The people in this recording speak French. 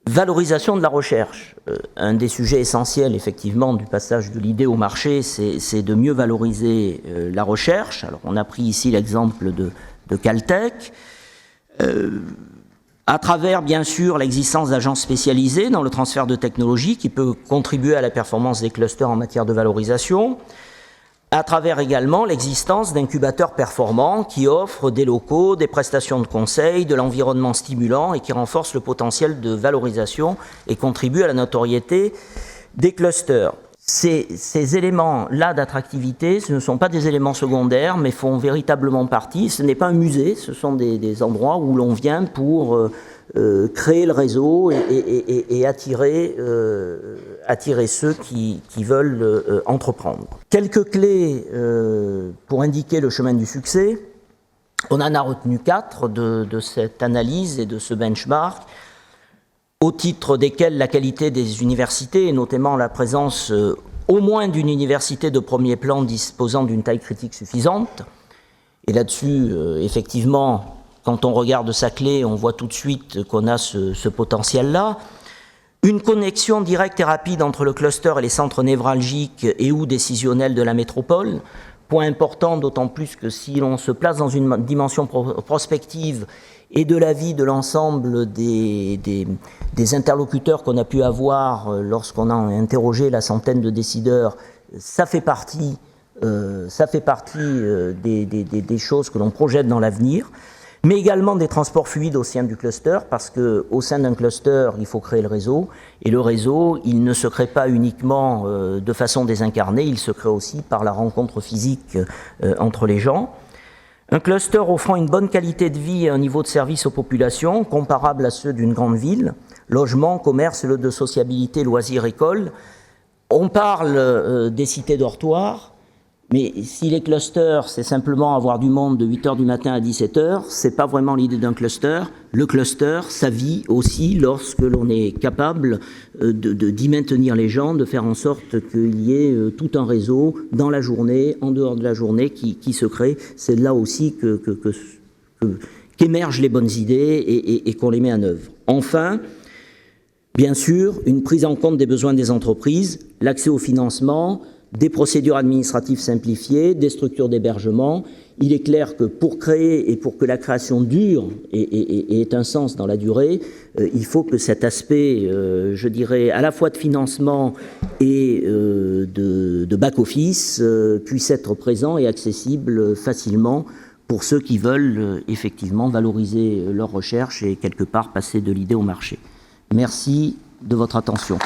Valorisation de la recherche. Un des sujets essentiels, effectivement, du passage de l'idée au marché, c'est de mieux valoriser la recherche. Alors, on a pris ici l'exemple de Caltech. À travers, bien sûr, l'existence d'agences spécialisées dans le transfert de technologies qui peut contribuer à la performance des clusters en matière de valorisation, à travers également l'existence d'incubateurs performants qui offrent des locaux, des prestations de conseil, de l'environnement stimulant et qui renforcent le potentiel de valorisation et contribuent à la notoriété des clusters. Ces éléments-là d'attractivité, ce ne sont pas des éléments secondaires, mais font véritablement partie. Ce n'est pas un musée, ce sont des endroits où l'on vient pour créer le réseau et attirer ceux qui veulent entreprendre. Quelques clés pour indiquer le chemin du succès. On en a retenu 4 de cette analyse et de ce benchmark, au titre desquels la qualité des universités, et notamment la présence au moins d'une université de premier plan disposant d'une taille critique suffisante. Et là-dessus, effectivement, quand on regarde sa clé, on voit tout de suite qu'on a ce potentiel-là. Une connexion directe et rapide entre le cluster et les centres névralgiques et ou décisionnels de la métropole. Point important, d'autant plus que si l'on se place dans une dimension prospective et de l'avis de l'ensemble des interlocuteurs qu'on a pu avoir lorsqu'on a interrogé la centaine de décideurs, ça fait partie des choses que l'on projette dans l'avenir, mais également des transports fluides au sein du cluster, parce qu'au sein d'un cluster, il faut créer le réseau, et le réseau, il ne se crée pas uniquement de façon désincarnée, il se crée aussi par la rencontre physique entre les gens. Un cluster offrant une bonne qualité de vie et un niveau de service aux populations comparable à ceux d'une grande ville, logement, commerce, lieux de sociabilité, loisirs, écoles. On parle des cités dortoirs, mais si les clusters, c'est simplement avoir du monde de 8h du matin à 17h, c'est pas vraiment l'idée d'un cluster. Le cluster, ça vit aussi lorsque l'on est capable d'y maintenir les gens, de faire en sorte qu'il y ait tout un réseau dans la journée, en dehors de la journée, qui se crée. C'est là aussi qu'émergent les bonnes idées et qu'on les met en œuvre. Enfin, bien sûr, une prise en compte des besoins des entreprises, l'accès au financement, des procédures administratives simplifiées, des structures d'hébergement. Il est clair que pour créer et pour que la création dure et ait un sens dans la durée, il faut que cet aspect, je dirais, à la fois de financement et de back-office puisse être présent et accessible facilement pour ceux qui veulent effectivement valoriser leur recherche et quelque part passer de l'idée au marché. Merci de votre attention.